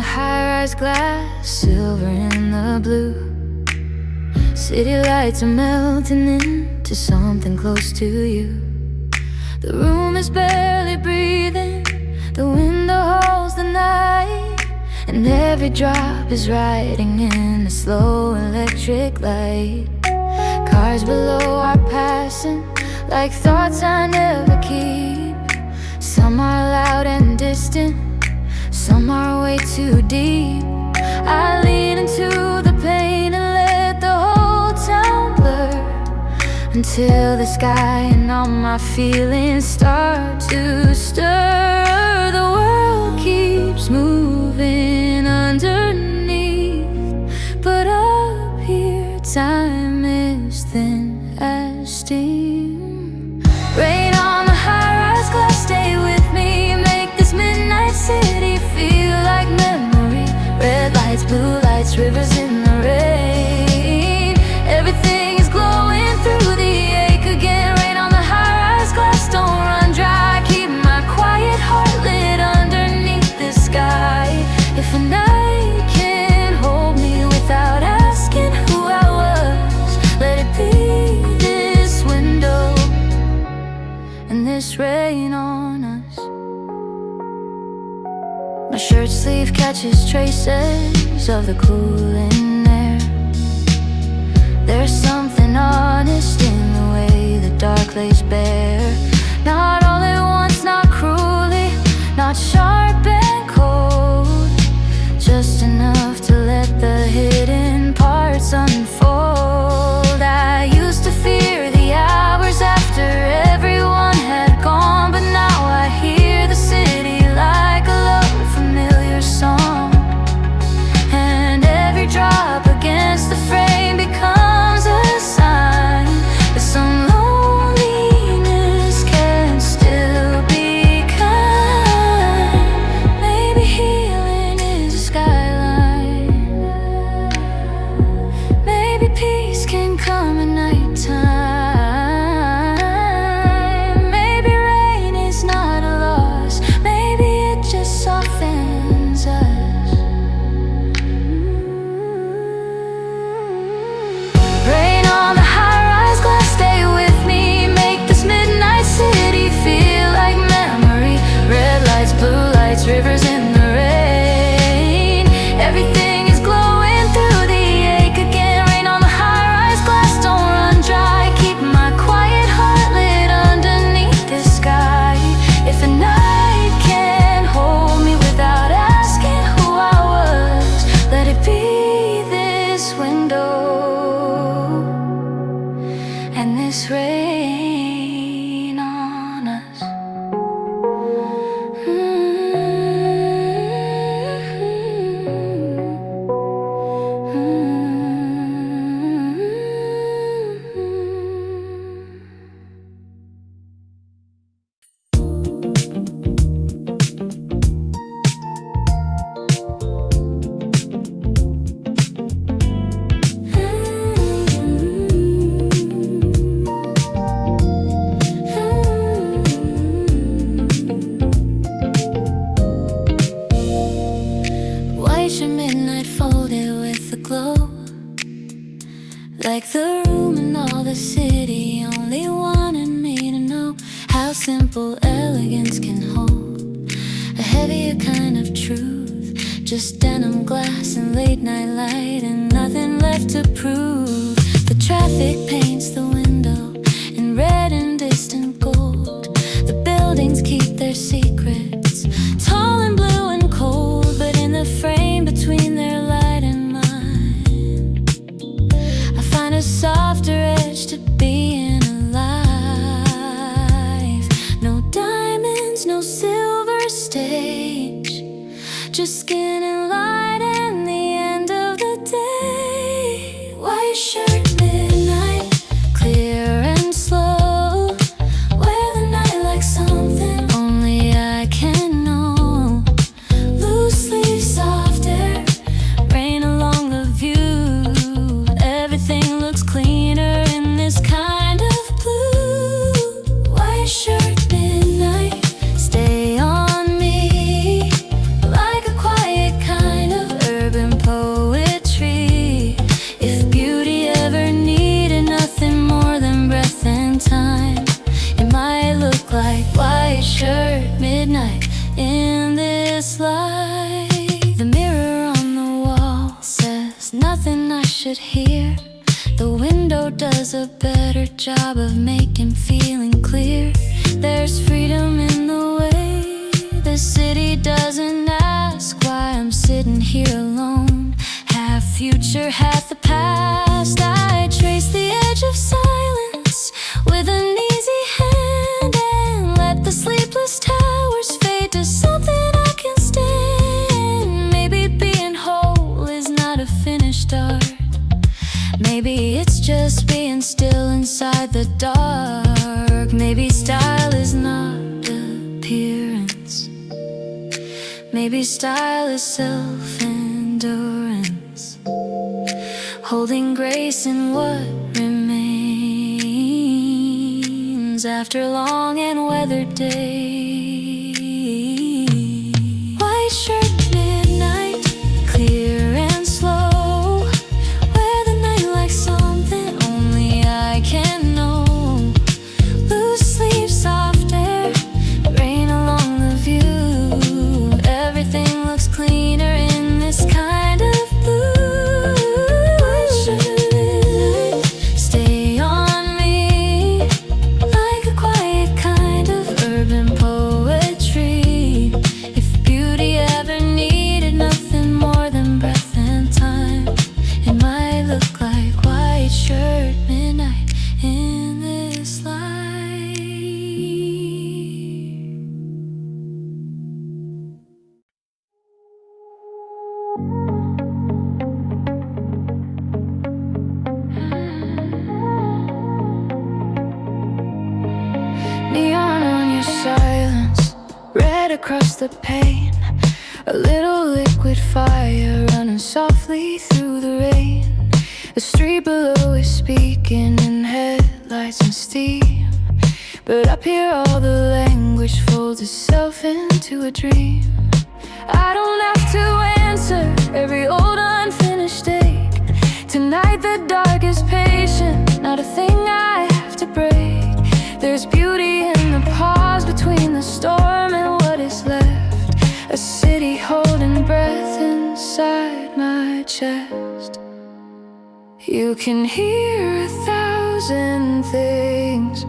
the high-rise glass, silver in the blue. City lights are melting into something close to you. The room is barely breathing, the window holds the night, and every drop is riding in a slow electric light. Cars below are passing like thoughts I never keep. Some are loud and distant, some are way too deep. I lean into the pain and let the whole town blur, until the sky and all my feelings start to stir. The world keeps moving underneath, but up here time is thin as steam. Rain on the high-rise glass, stay with me. Make this midnight city feel like memory. Red lights, blue lights, rivers in the rain. Everything is glowing through the ache again. Rain on the high-rise glass, don't run dry. Keep my quiet heart lit underneath the sky. If a night can hold me without asking who I was, let it be this window and this rain on us. My shirt sleeve catches traces of the cooling air. There's something honest in the way the dark lays bare. Not all at once, not cruelly, not sharp and cold, just enough to let the hidden parts unfold. I used to fear the hours after everyone had gone, but now I hear the city like a low familiar song, and every drop against the frame becomes a sign that some loneliness can still be kind. Maybe healing is a skyline. Maybe peace can come at nighttime. Maybe rain is not a loss. Maybe it just softens us. Rain on the high-rise glass, stay with me. Make this midnight city feel like memory. Red lights, blue lights, rivers in the rain. Everything is glowing through the ache again. Rain on the high-rise glass, don't run dry. Keep my quiet heart lit underneath the sky. If a night can hold me without asking who I was, let it be this window and this rain on us. White your midnight folded with the glow, like the room and all the city only wanted me to know how simple elegance can hold a heavier kind of truth. Just denim glass and late night light and nothing left to prove. The traffic paints the window in red and distant gold. The buildings keep their secrets, tall and blue and cold, but in the frame between their light and mine, I find a softer edge to being alive. No diamonds, no silver stage, just skin and light and the end of the day. White shirt, midnight, clear nothing I should hear. The window does a better job of making feeling clear. There's freedom in the way the city doesn't ask why I'm sitting here alone. Half future, half the past. I trace the edge of silence with an easy hand and let the sleepless towers fade to something I can stand. Maybe being whole is not a finished art. Maybe it's just being still inside the dark. Maybe style is not appearance. Maybe style is self-endurance, holding grace in what remains after long and weathered days. White shirt, midnight, clear and slow. Wear the night like something only I can know. Loose sleeves, soft air, rain along the view. Everything looks cleaner in this kind of blue. White shirt, midnight, stay on me like a quiet kind of urban poetry. If beauty ever needed nothing more than breath and time, it might look like white shirt midnight in this light. Neon on your silence, red across the pane. A little liquid fire running softly through the rain. The street below is speaking in headlights and steam, but up here all the language folds itself into a dream. I don't have to answer every old unfinished ache. Tonight the dark is patient, not a thing I have to break. There's beauty in the pause between the storm and what is left. A city holding breath inside my chest. You can hear 1,000 things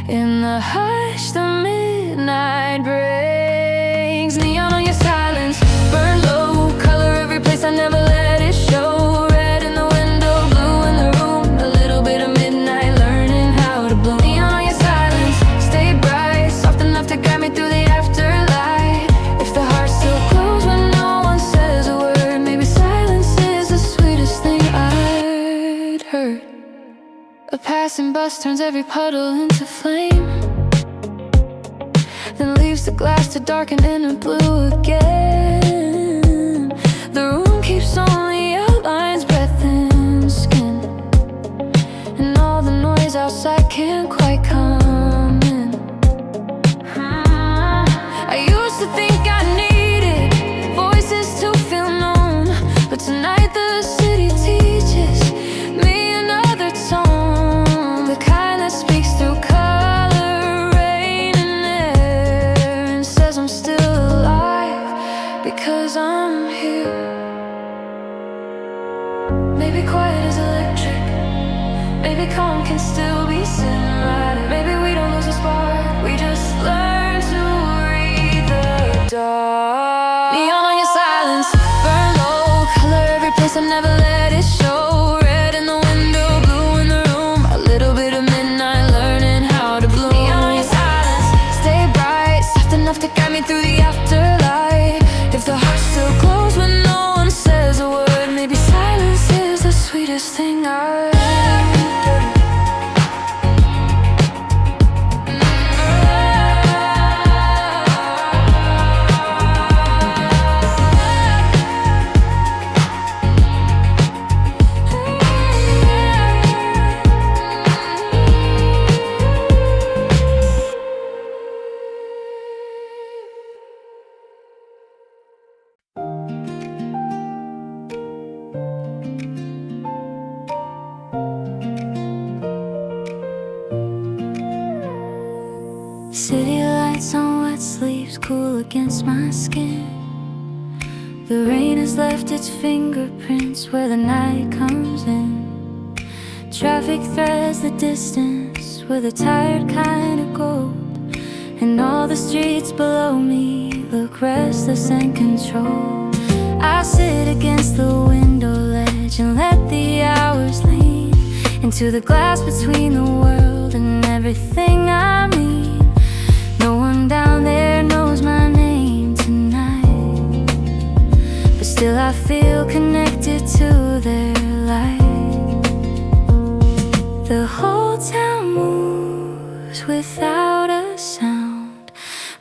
in the hush the midnight brings. Neon on your silence, burn low, color every place, I never let it show. Red in the window, blue in the room, a little bit of midnight learning how to bloom. Neon on your silence, stay bright, soft enough to guide me through the afterlight. If the heart still glows when no one says a word, maybe silence is the sweetest thing I'd heard. A passing bus turns every puddle into flame, then leaves the glass to darken into blue again. The room keeps only outlines, breath and skin, and all the noise outside can't quite come in. I used to think I needed voices to feel known, but tonight the city teaches me another tone, the kind that speaks through color, rain and air, and says I'm still alive because I'm here. Maybe quiet is electric, maybe calm can still be cinematic. Maybe we don't lose a spark, we just learn to read the dark. Neon on your silence, burn low, color every place, I never let it show. Red in the window, blue in the room, a little bit of midnight learning how to bloom. Neon on your silence, stay bright, soft enough to guide me through the afterlight. If the heart still glows when no one says a word, maybe silence is the sweetest thing I ever. City lights on wet sleeves, cool against my skin. The rain has left its fingerprints where the night comes in. Traffic threads the distance with a tired kind of gold. And all the streets below me look restless and controlled. I sit against the window ledge and let the hours lean into the glass between the world and everything I mean. No one down there knows my name tonight, but still I feel connected to their light. The whole town moves without a sound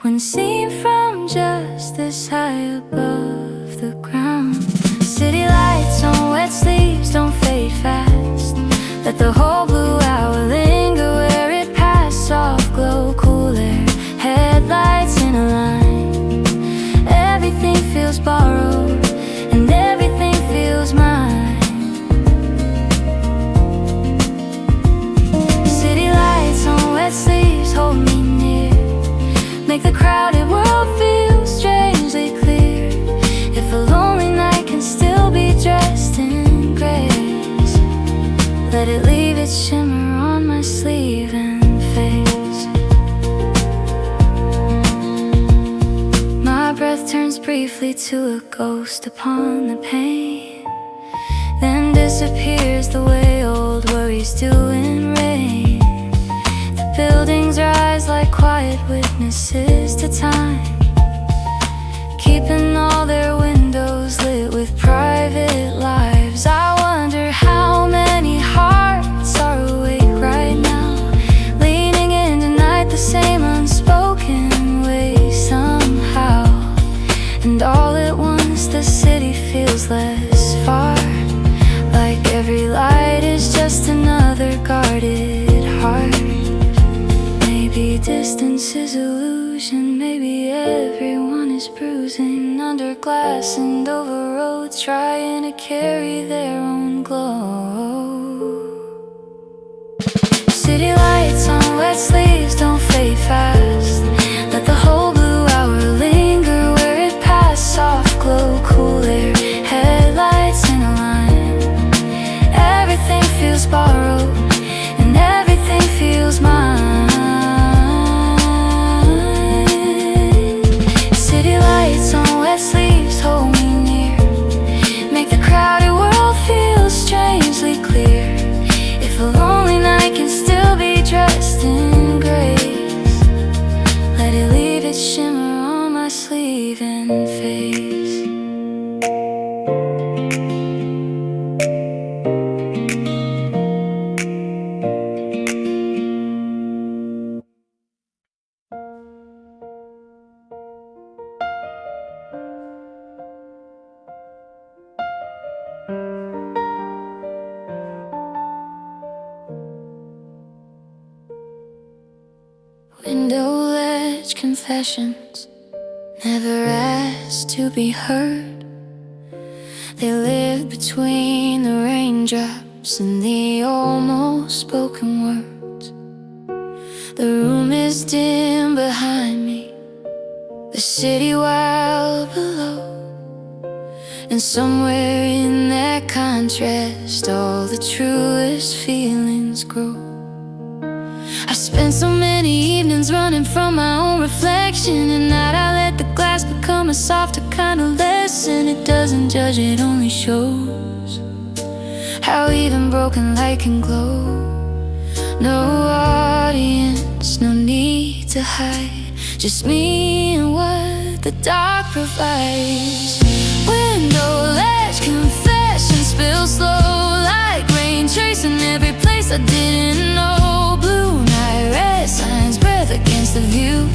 when seen from just this high above the ground. City lights on wet sleeves don't fade fast. Let the whole blue hour linger where it passed. Soft glow, cool air, headlights in a line. Everything feels borrowed and everything feels mine. City lights on wet sleeves hold me near, make the crowded world feel strangely clear. If a lonely night can still be dressed in grace, let it leave its shimmer on my sleeve and face. My breath turns briefly to a ghost upon the pane, then disappears the way old worries do in rain. The buildings rise like quiet witnesses to time, keeping all their windows lit with private lives. I wonder how many hearts are awake right now, leaning in tonight the same unspoken way somehow. And all at once the city feels less far, like every light is just another guarded heart. Maybe distance is illusion, maybe everyone is bruising under glass and over roads, trying to carry their own glow. City lights on wet sleeves don't fade fast. Let the whole blue hour linger where it passed. Soft glow, cool air, headlights in a line. Everything feels borrowed and everything feels mine. City lights on wet sleeves hold me near, make the crowded world feel strangely clear. If a lonely night can still be dressed in grace, let it leave its shimmer on my sleeve and face. Window ledge confessions, never asked to be heard. They live between the raindrops and the almost spoken words. The room is dim behind me, the city wild below. And somewhere in that contrast, all the truest feelings grow. I spent so many evenings running from my own reflection. At night I let the glass become a softer kind of lesson. It doesn't judge, it only shows how even broken light can glow. No audience, no need to hide, just me and what the dark provides. Window ledge confession spill slow like rain, tracing every place I didn't know. Blue night, red signs, breath against the view.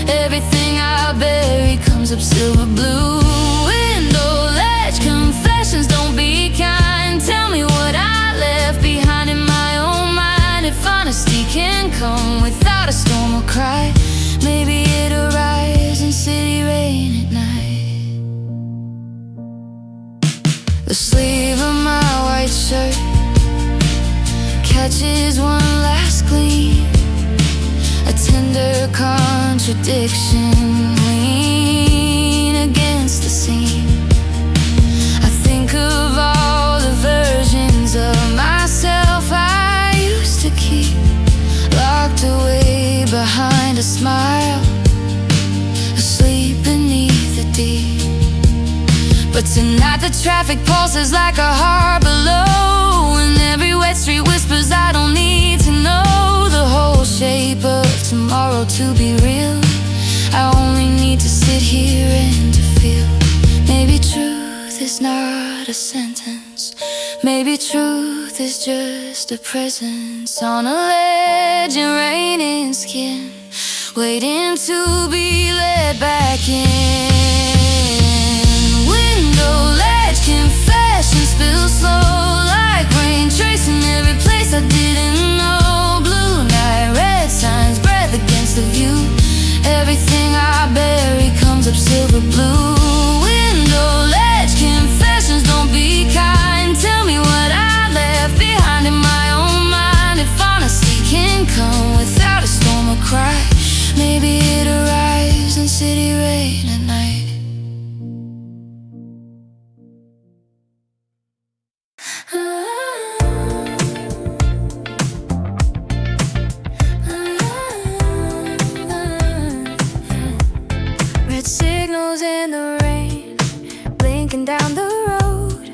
Everything I bury comes up silver blue. Window ledge confessions, don't be kind. Tell me what I left behind in my own mind. If honesty can come without a storm or cry, maybe it arrives in city rain at night. The sleeve of my white shirt catches one last gleam, a tender contradiction lean against the seam. Tonight the traffic pulses like a heart below, and every wet street whispers I don't need to know the whole shape of tomorrow to be real. I only need to sit here and to feel. Maybe truth is not a sentence. Maybe truth is just a presence on a ledge in raining skin, waiting to be led back in. Window ledge confession spill slow like rain, tracing every place I didn't know. Blue night, red signs, breath against the view. Everything I bury comes up silver blue. Window ledge confessions, don't be kind. Tell me what I left behind in my own mind. If honesty can come without a storm or cry, maybe it arrives in city rain at night. Red signals in the rain, blinking down the road.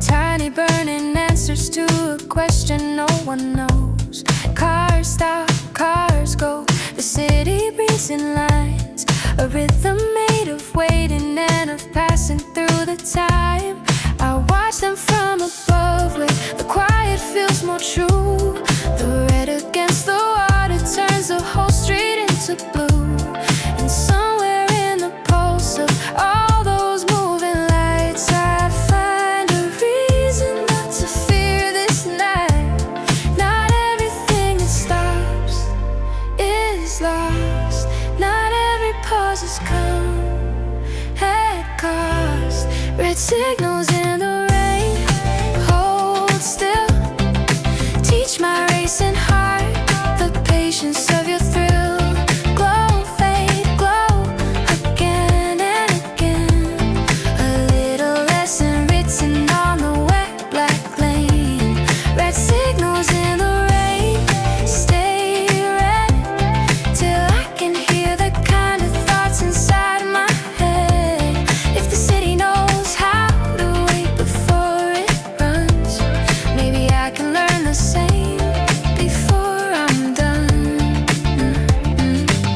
Tiny burning answers to a question no one knows. Cars stop, cars go, the city breathes in lines, a rhythm made of waiting and of passing through the time. I watch them from above where the quiet feels more true. The red against the water turns the whole street into blue. And somewhere in the pulse of all those moving lights, I'd find a reason not to fear this night. Not everything that stops is lost. Not every pause has come at cost. Red signals in the rain, hold still. Teach my racing heart the patience of your thrill. Glow, fade, glow, again and again. A little lesson written on the wet black lane. Red signals in the rain, stay red till I can hear the kind of thoughts inside my head. If the city knows how to wait before it runs, maybe I can learn the same before I'm done.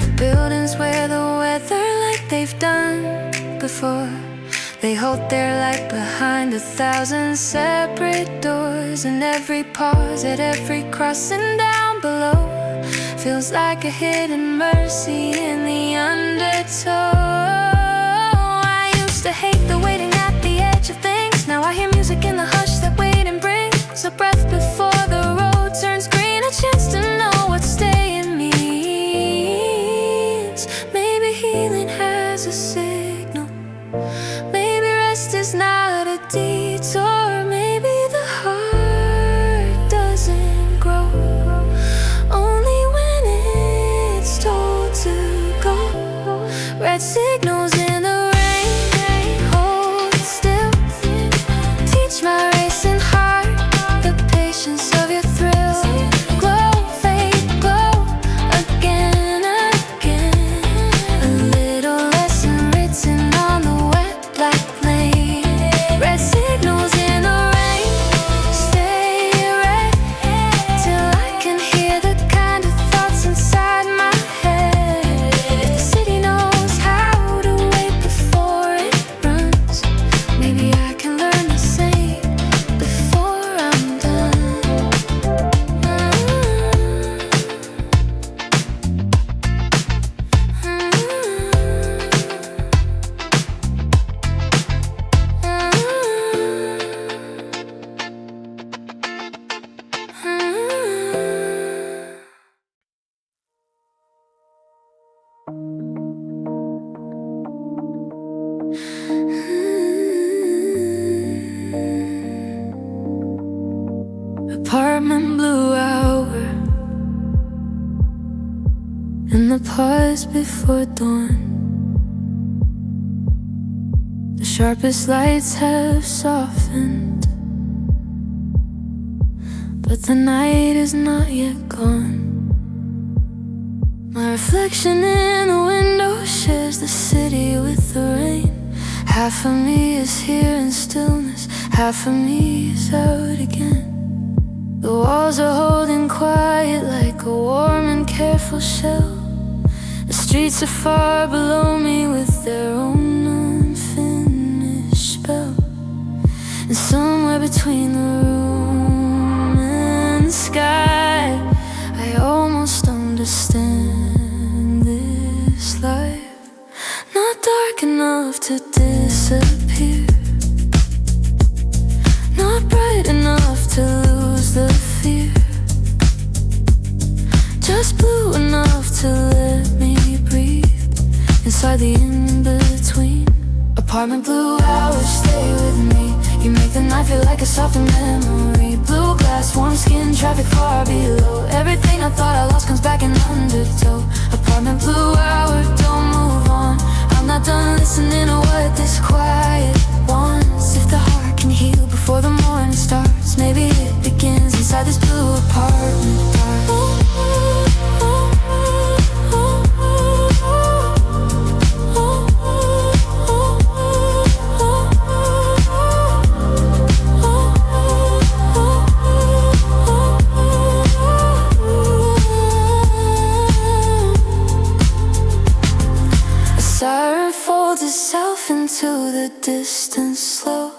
The buildings wear the weather like they've done before. They hold their light behind 1,000 separate doors, and every pause at every crossing down below feels like a hidden mercy in the undertow. I used to hate the waiting at the edge of things. Now I hear music in the hush that waiting brings. A breath before the road turns green, a chance to know what staying means. Maybe healing has a signal. Maybe rest is not a detour. Maybe the heart doesn't grow only when it's told to go. Red signals in the rain, hold still. Teach my racing heart the patience of your thrill. Glow, fade, glow, again and again. A little lesson written on the wet black lane. Red signals in the rain, stay red till I can hear the kind of thoughts inside my head. If the city knows how to wait before it runs, maybe I can learn the same before I'm done. Apartment blue hour in the pause before dawn. The sharpest lights have softened, but the night is not yet gone. My reflection in the window shares the city with the rain. Half of me is here in stillness, half of me is out again. The walls are holding quiet like a warm and careful shell. The streets are far below me with their own unfinished spell. And somewhere between the room and the sky, I almost understand this life. Not dark enough to disappear, not bright enough to lose the fear, just blue enough to let me breathe inside the in-between. Apartment blue hours, stay with me. You make the night feel like a softer memory. Blue glass, warm skin, traffic far below. Everything I thought I lost comes back in undertow. Apartment blue hour, don't move on. I'm not done listening to what this quiet wants. If the heart can heal before the morning starts, maybe it begins inside this blue apartment dark. Siren folds itself into the distance slow.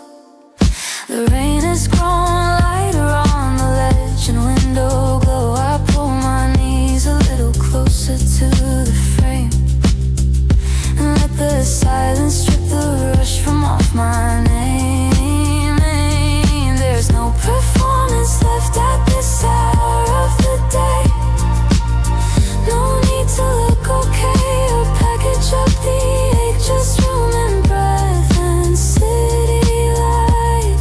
The rain has grown lighter on the ledge and window glow. I pull my knees a little closer to the frame and let the silence strip the rush from off my name. There's no performance left at this hour of the day. No need to look okay or package up the ache, just room and breath and city light.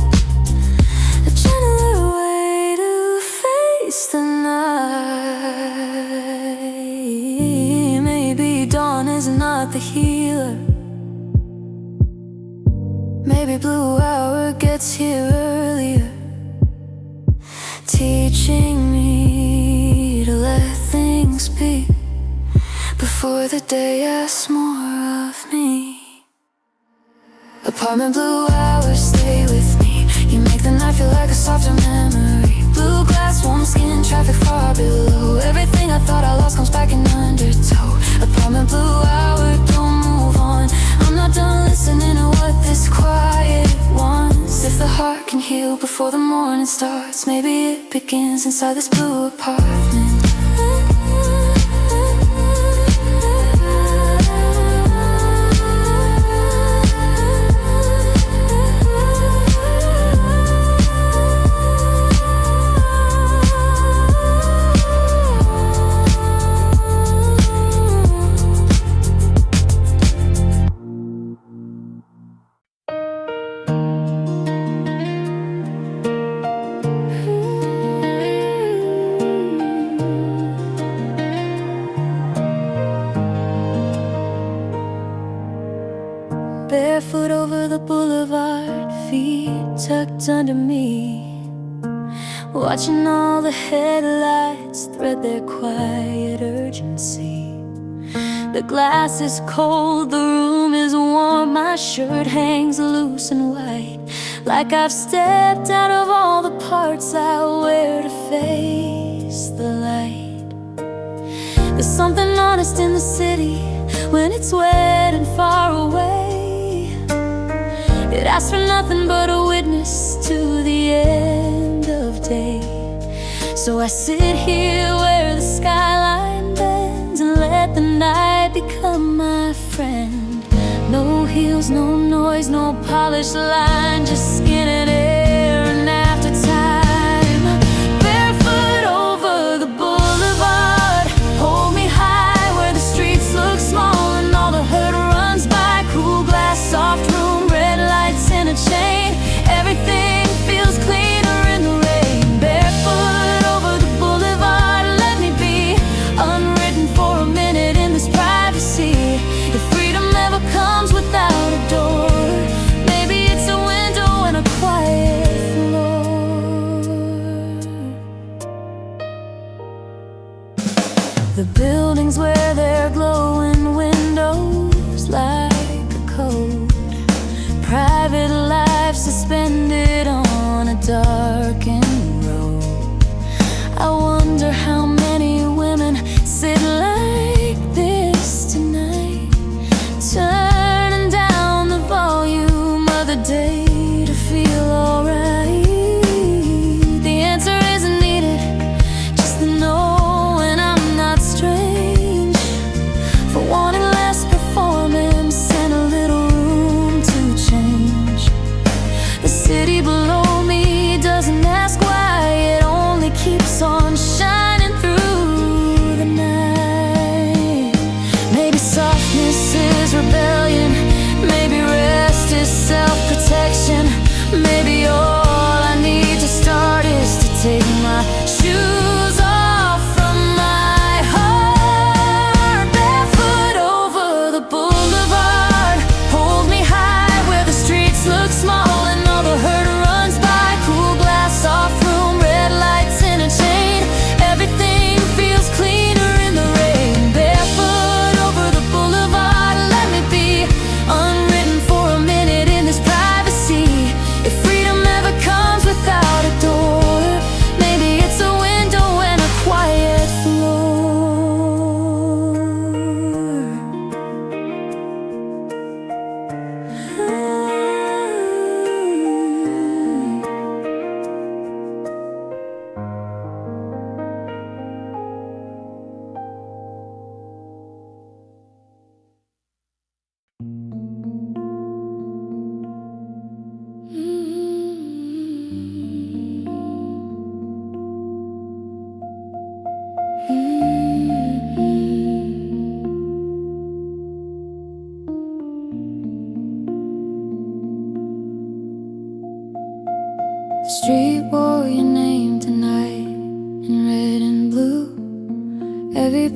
A gentler way to face the night. Maybe dawn is not the healer. Maybe blue hour gets here earlier, teaching me to let things be before the day asks more of me. Apartment blue hours, stay with me. You make the night feel like a softer memory. Blue glass, warm skin, traffic far below. Everything I thought I lost comes back in undertow. Apartment blue hour, don't move on. I'm not done listening to what this quiet wants. If the heart can heal before the morning starts, maybe it begins inside this blue apartment. Barefoot over the boulevard, feet tucked under me, watching all the headlights thread their quiet urgency. The glass is cold, the room is warm, my shirt hangs loose and white, like I've stepped out of all the parts I wear to face the light. There's something honest in the city when it's wet and far away. It asks for nothing but a witness to the end of day. So I sit here where the skyline bends and let the night become my friend. No heels, no noise, no polished line, just skin and air and after time. Barefoot over the boulevard, hold me high where the streets look small and all the hurt runs by. Cool glass, soft room, red lights in a chain. Everything feels cleaner in the rain. Barefoot over the boulevard, let me be unwritten for a minute in this privacy. If freedom never comes without a door, maybe it's a window and a quiet floor. The buildings wear their glowing windows like a code,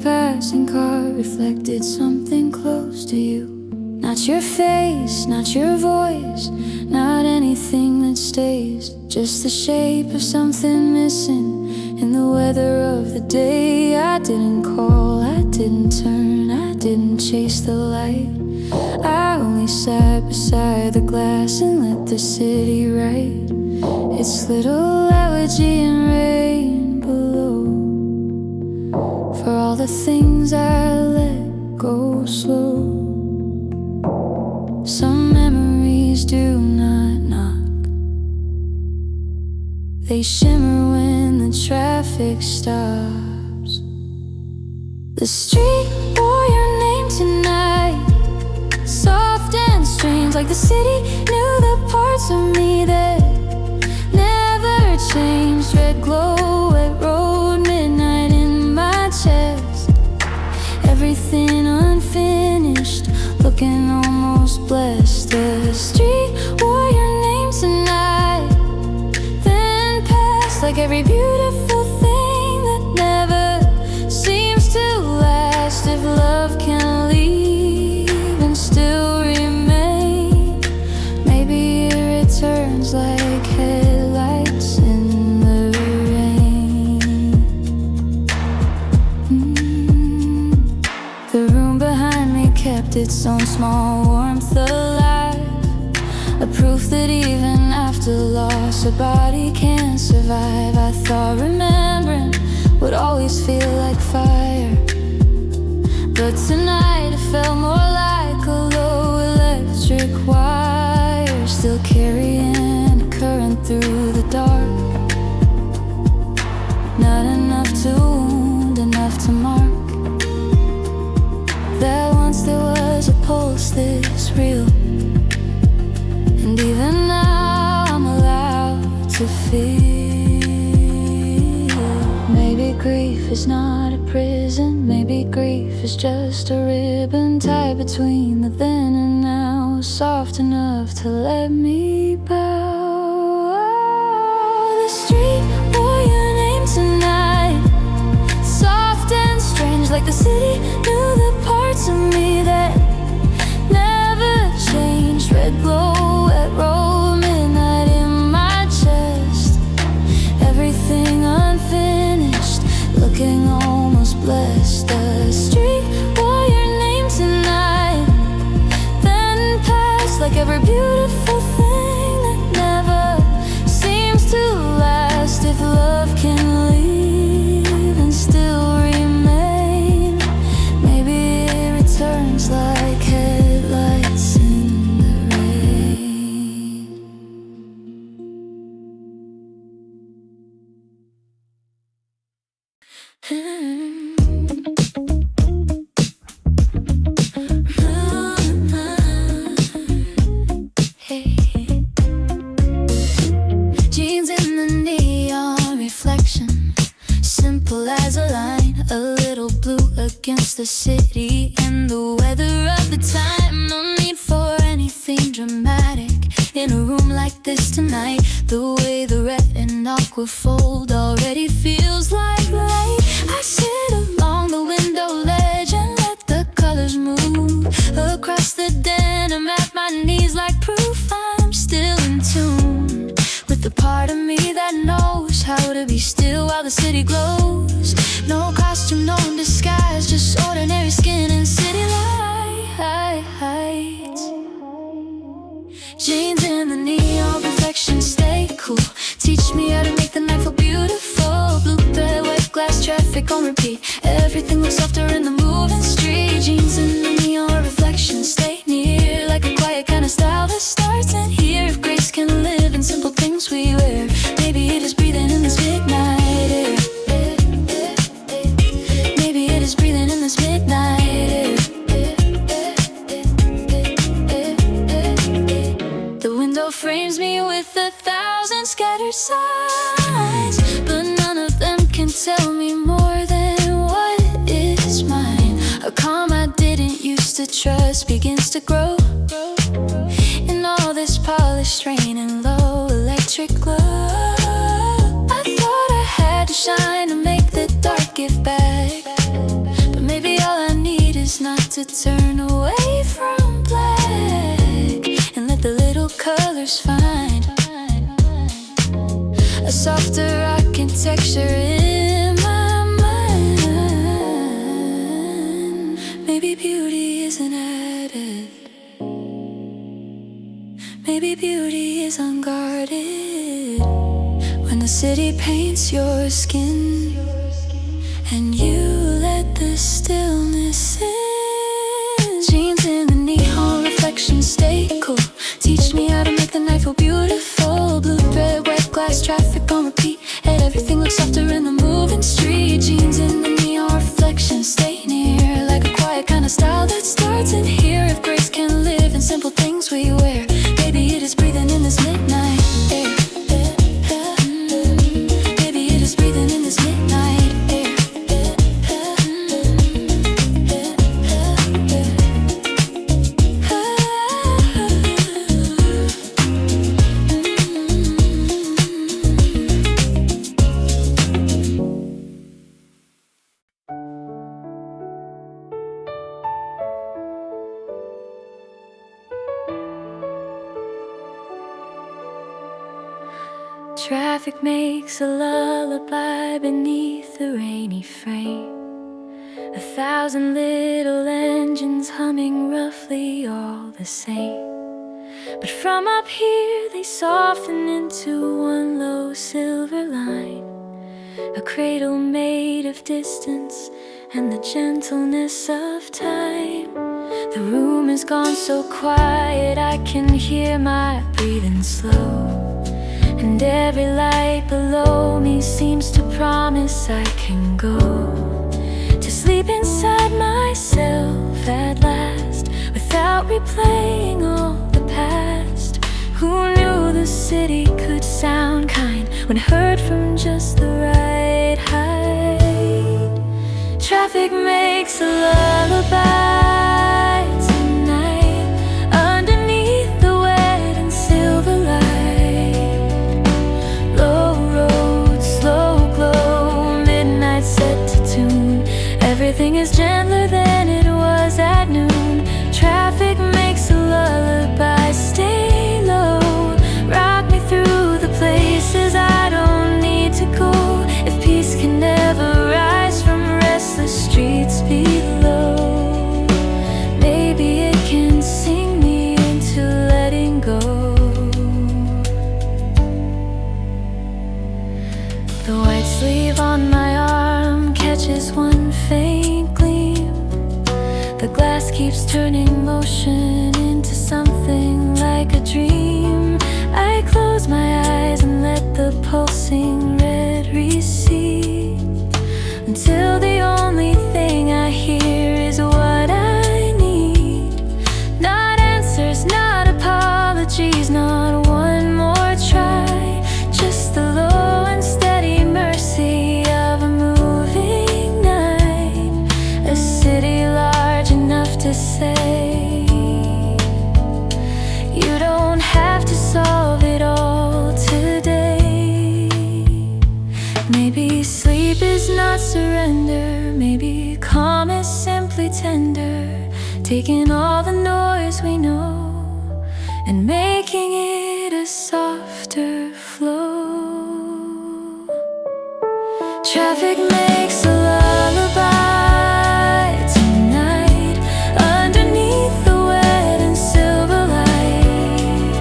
passing car reflected something close to you. Not your face, not your voice, not anything that stays, just the shape of something missing in the weather of the day. I didn't call, I didn't turn, I didn't chase the light. I only sat beside the glass and let the city write its little elegy in rain below. For all the things I let go slow. Some memories do not knock, they shimmer when the traffic stops. The street wore your name tonight, soft and strange, like the city knew the parts of me that never changed. Red glow, wet road, midnight in my chest. Everything unfinished, looking almost blessed. The street wore your name tonight, then passed like every beautiful thing that never seems to last. If love can leave and still remain, maybe it returns like headlights in the rain. The room behind me kept its own small warmth alive, a proof that even after loss a body can survive. I thought remembering would always feel like fire, but tonight it felt more like a low electric wire, still carrying a current through the dark. Not enough to wound, enough to mark that once there was a pulse this real. And even now I'm allowed to feel. Maybe grief is not a prison, maybe grief is just a ribbon tied between the then and now, soft enough to let me bow. The street wore your name tonight, soft and strange, like the city knew the parts of me that never changed. Red glow, wet road, midnight in my chest. Everything unfinished, looking almost blessed. The street wore your name tonight, then passed like every beautiful thing that never seems to last. If love can leave and still remain, maybe it returns like headlights in the rain. Hey. Jeans in the neon reflection, simple as a line, a little blue against the city and the weather of the time. No need for anything dramatic in a room like this tonight. The way the red and aqua fold already feels like light. I sit along the window ledge and let the colors move across the denim at my knees, like proof I'm still in tune with the part of me that knows how to be still while the city glows. No costume, no disguise, just ordinary skin and city lights. Jeans in the neon reflection, stay cool. Teach me how to make the night feel beautiful. Blue thread, white glass, traffic on repeat. Everything looks softer in the moving street. Jeans in the neon reflection, stay near, like a quiet kind of style that starts in here. If grace can live in simple things we wear, maybe it is breathing in this midnight air. Maybe it is breathing in this midnight air. The window frames me with 1,000 scattered signs, but none of them can tell me more than what is mine. A calm I didn't used to trust begins to grow in all this polished rain and low electric glow. I thought I had to shine to make the dark give back, to turn away from black and let the little colors find a softer architecture in my mind. Maybe beauty isn't added, maybe beauty is unguarded. When the city paints your skin and you let the stillness in. Jeans in the neon reflection, stay cool. Teach me how to make the night feel beautiful. Blue thread, wet glass, traffic on repeat, and everything looks softer in the moving street. Jeans in the neon reflection, stay near, like a quiet kind of style that starts in here. If grace can live in simple things we wear, maybe it is breathing in this midnight air. Maybe it is breathing in this midnight air. Traffic makes a lullaby beneath the rainy frame. 1,000 little engines humming roughly all the same. But from up here they soften into one low silver line, a cradle made of distance and the gentleness of time. The room has gone so quiet I can hear my breathing slow, and every light below me seems to promise I can go to sleep inside myself at last, without replaying all the past. Who knew the city could sound kind when heard from just the right height? Traffic makes a lullaby tonight underneath the wet and silver light. Low road, slow glow, midnight set to tune. Everything is gentler than it was at noon. Traffic makes a lullaby, stay low, rock me through the places I don't need to go. If peace can never rise from restless streets below, maybe it can sing me into letting go. The white sleeve on my arm catches one faint gleam. The glass keeps turning motion into something like a dream. I close my eyes and let the pulsing red recede, until the only thing I hear is what I need. Not answers, not apologies, not one more try, just the low and steady mercy of a moving night. A city large enough to say, you don't have to solve it all today. Maybe sleep is not surrender, maybe calm is simply tender, taking all the noise we know and making it a softer flow. Traffic makes a lullaby tonight underneath the wet and silver light.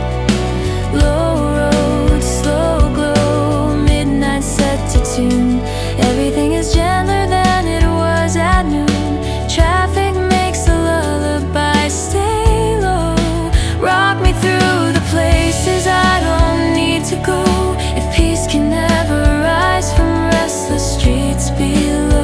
Low road, slow glow, midnight set to tune. Everything is gentler than it was at noon. Traffic makes a lullaby, stay low, rock me through the places I don't need to go. If peace can never rise from restless streets below,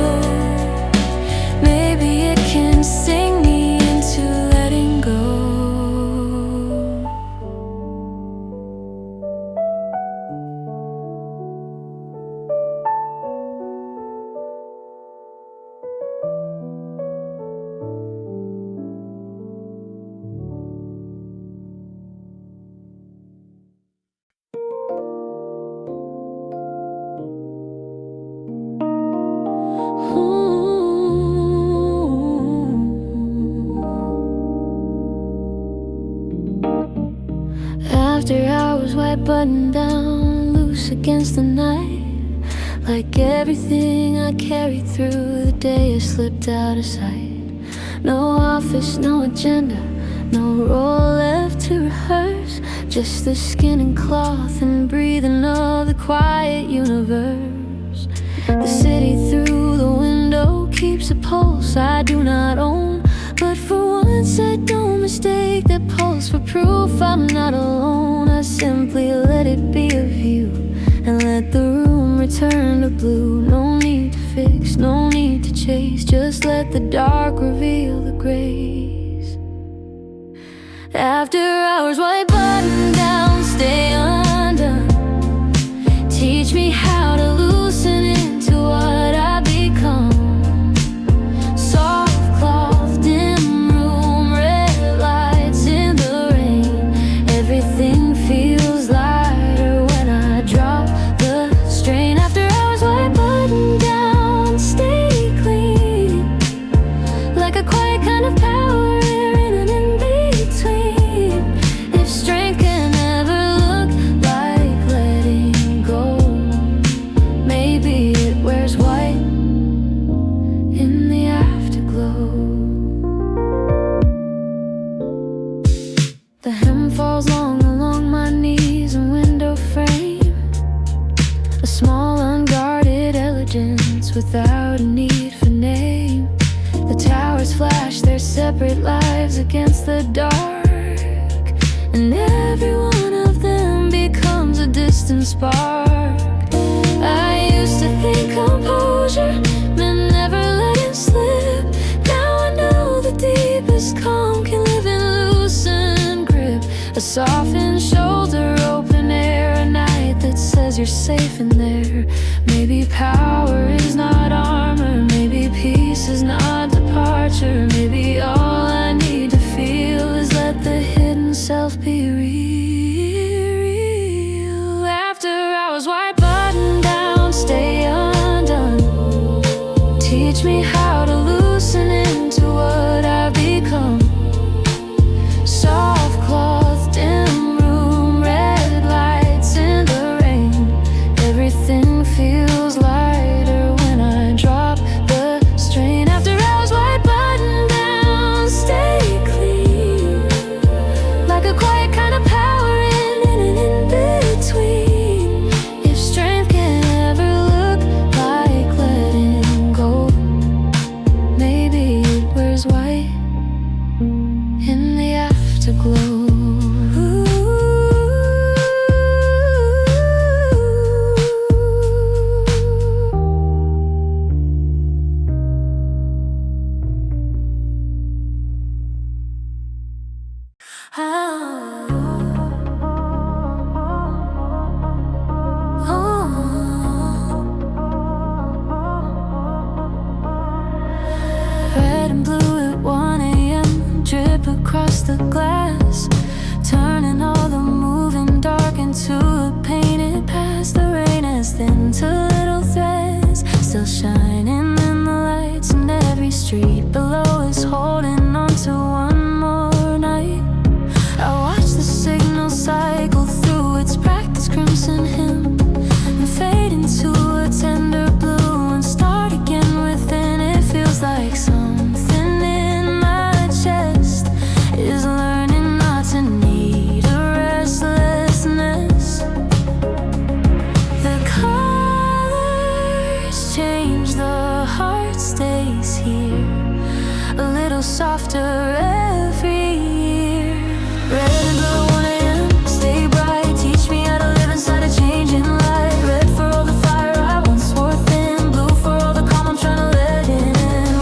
button down, loose against the night. Like everything I carried through the day has slipped out of sight. No office, no agenda, no role left to rehearse. Just the skin and cloth and breathing of the quiet universe. The city through the window keeps a pulse I do not own, but for once I don't mistake that pulse for proof I'm not alone. I simply let it be a view and let the room return to blue. No need to fix, no need to chase, just let the dark reveal the grace. After hours, white button down, stay undone. Teach me how to loosen into what I become. Soft cloth, dim room, red lights in the rain. Everything feels lighter when I drop the strain. After hours, white button down, stay clean. Like a quiet kind of power in an in-between. If strength can ever look like letting go, maybe it wears white in the afterglow. The hem falls long along my knees and window frame. A small unguarded elegance without a need for name. The towers flash their separate lives against the dark, and every one of them becomes a distant spark. I used to think composure meant never letting slip. Now I know the deepest calm can live in loosened grip. A softened shoulder, open air, a night that says you're safe in there. Maybe power is not armor, maybe peace is not departure. Maybe all I need to feel is let the hidden self be real. After hours, white button down, stay undone. Teach me how to loosen into what I've become. Soft cloth, dim room, red lights in the rain. Everything feels lighter when I drop the strain. After hours, white button down, stay clean. Like a quiet kind of power in an in-between. If strength can ever look like letting go, maybe it wears white in the afterglow. Red and blue at 1 a.m. drip across the glass, turning all the moving dark into a painted past. The rain has thinned to little threads, still shining in the lights, and every street below is holding on to one more night. I watch the signal cycle through its practice crimson hymn and fade into a tender blue and start again within. It feels like something in my chest is learning not to need a restlessness. The colors change, the heart stays here, a little softer every year. Red and blue 1 a.m. stay bright, teach me how to live inside a changing light. Red for all the fire I once wore thin, blue for all the calm I'm trying to let in.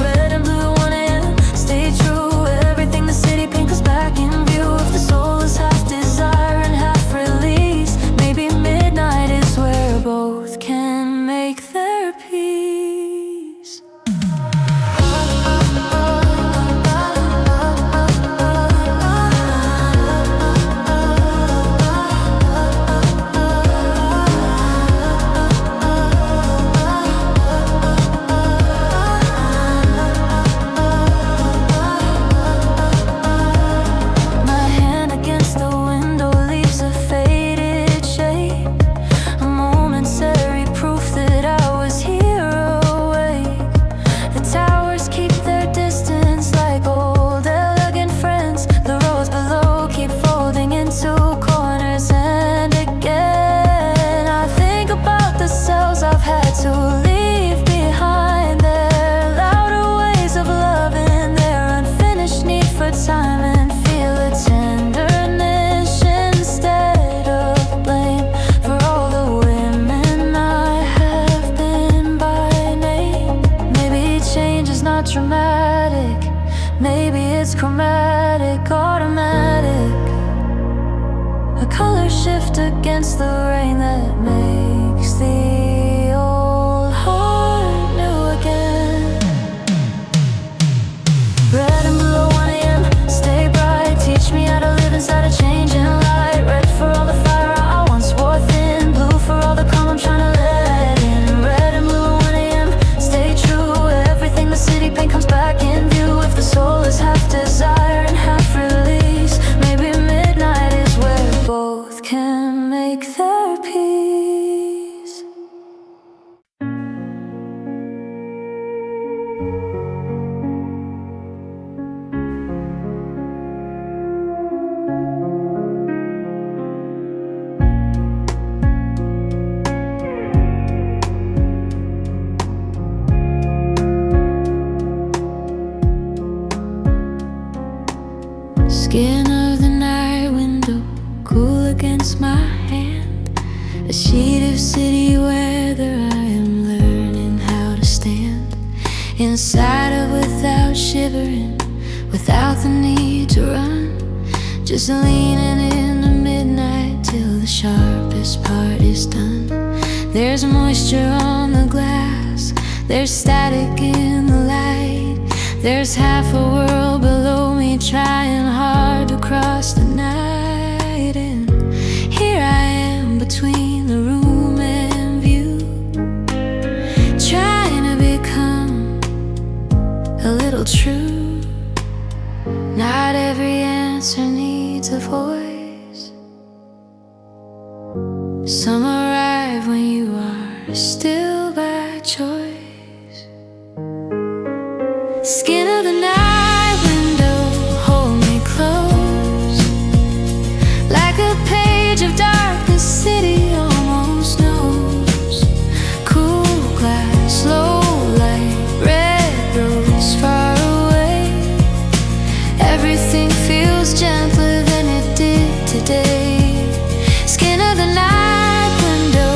Red and blue 1 a.m. stay true, everything the city paint comes back in view. If the soul is half desire and half release, maybe midnight is where both can make their peace. against the rain that makes the old heart new again. Red and blue 1 a.m. Stay bright, teach me how to live inside a changing light. Red for all the fire I once wore thin, blue for all the calm I'm trying to let in. Red and blue 1 a.m. Stay true, everything the city paint comes back in view. If the soul is half desire and half release, maybe midnight is where both can make their peace. Skin of the night window, cool against my hand. A sheet of city weather, I am learning how to stand inside of without shivering, without the need to run. Just leaning in the midnight till the sharpest part is done. There's moisture on the glass, there's static in the light. There's half a world below me trying hard to cross the night. And here I am between the room and view, trying to become a little true. Not every answer needs a voice. Some arrive when you are still by choice. Skin of the night window, hold me close, like a page of dark the city almost knows. Cool glass, low light, red rose far away. Everything feels gentler than it did today. Skin of the night window,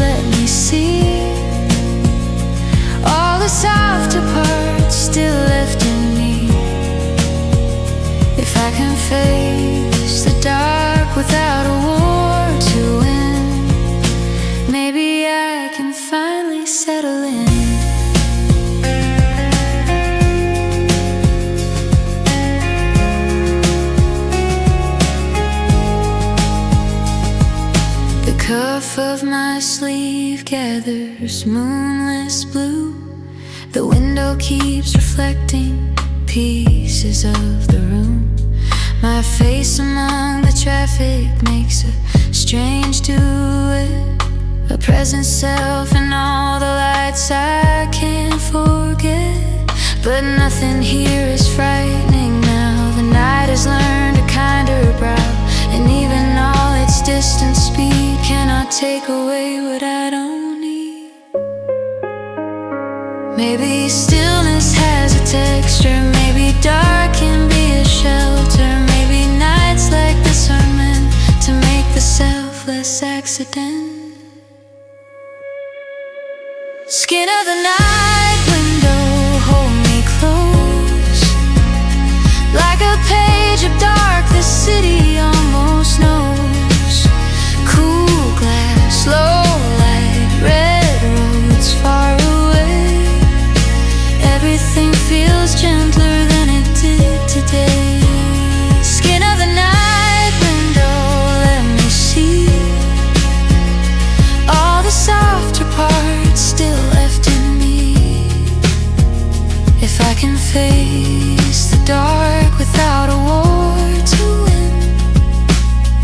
let me see all the softer parts still left in me. If I can face the dark without a war to win, maybe I can finally settle in. The cuff of my sleeve gathers moonless blue. The window keeps reflecting pieces of the room. My face among the traffic makes a strange duet, a present self in all the lights I can't forget. But nothing here is frightening now. The night has learned a kinder brow, and even all its distant speed cannot take away what I don't need. Maybe stillness has a texture, maybe dark can be a shelter. Maybe nights like this are meant to make the selfless accident. Skin of the night window, hold me close, like a page of dark the city almost knows. Cool glass, low light, red roads far away. Everything feels gentler than it did today. Skin of the night window, let me see all the softer parts still left in me. If I can face the dark without a war to win,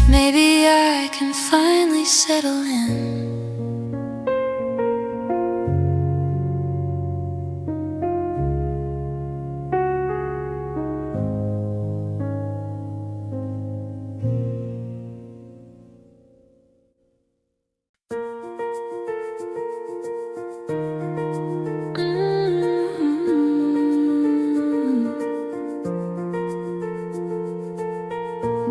maybe I can finally settle in.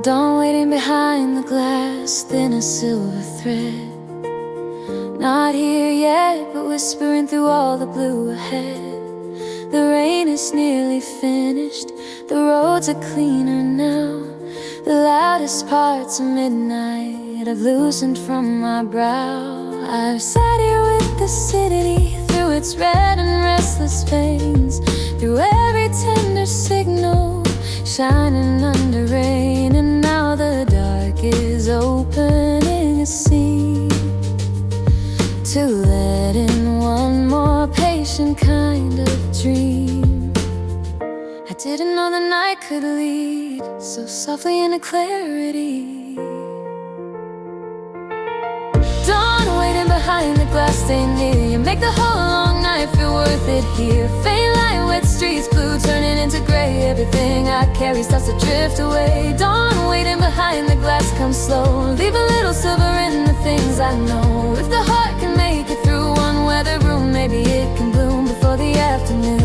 Dawn waiting behind the glass, thin as silver thread. Not here yet, but whispering through all the blue ahead. The rain is nearly finished, the roads are cleaner now. The loudest parts of midnight weight I've loosened from my brow. I've sat here with the city through its red and restless veins, through every tender signal shining under rain. And now the dark is opening a seam to let in one more patient kind of dream. I didn't know the night could lead so softly into clarity. Dawn waiting behind the glass, stay near you, make the whole long night feel worth it here. Faint light, wet streets, blue turning into gray. Everything I carry starts to drift away. Dawn waiting behind the glass, come slow, leave a little silver in the things I know. If the heart can make it through one weather room, maybe it can bloom before the afternoon.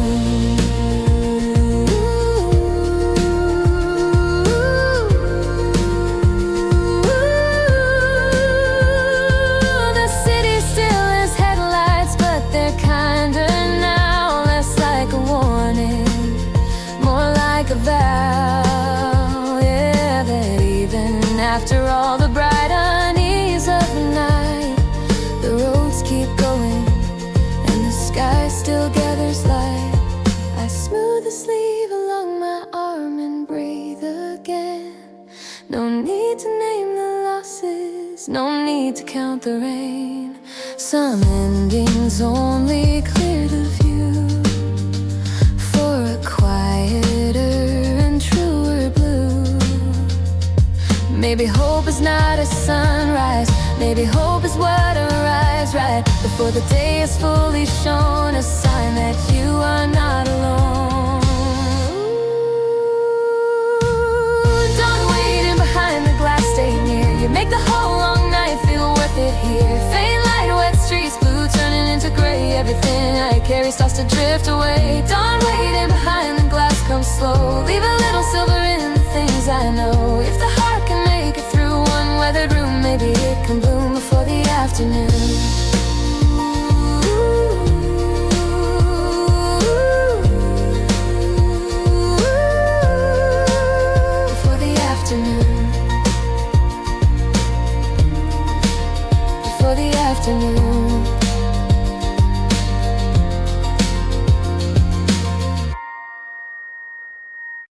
A vow, yeah, that even after all the bright unease of the night, the roads keep going and the sky still gathers light. I smooth the sleeve along my arm and breathe again. No need to name the losses, no need to count the rain. Some endings only clear the view for a quieter, truer blue. Maybe hope is not a sunrise, maybe hope is what arrives right before the day is fully shown, a sign that you are not alone. Dawn waiting behind the glass, stay near you, make the whole long night feel worth it here. Faint light, wet streets, blue turning into gray. Everything I carry starts to drift away. Dawn waiting behind the glass, come slow, leave a little silver in the things I know. If the heart can make it through one weathered room, maybe it can bloom before the afternoon. Before the afternoon. Before the afternoon.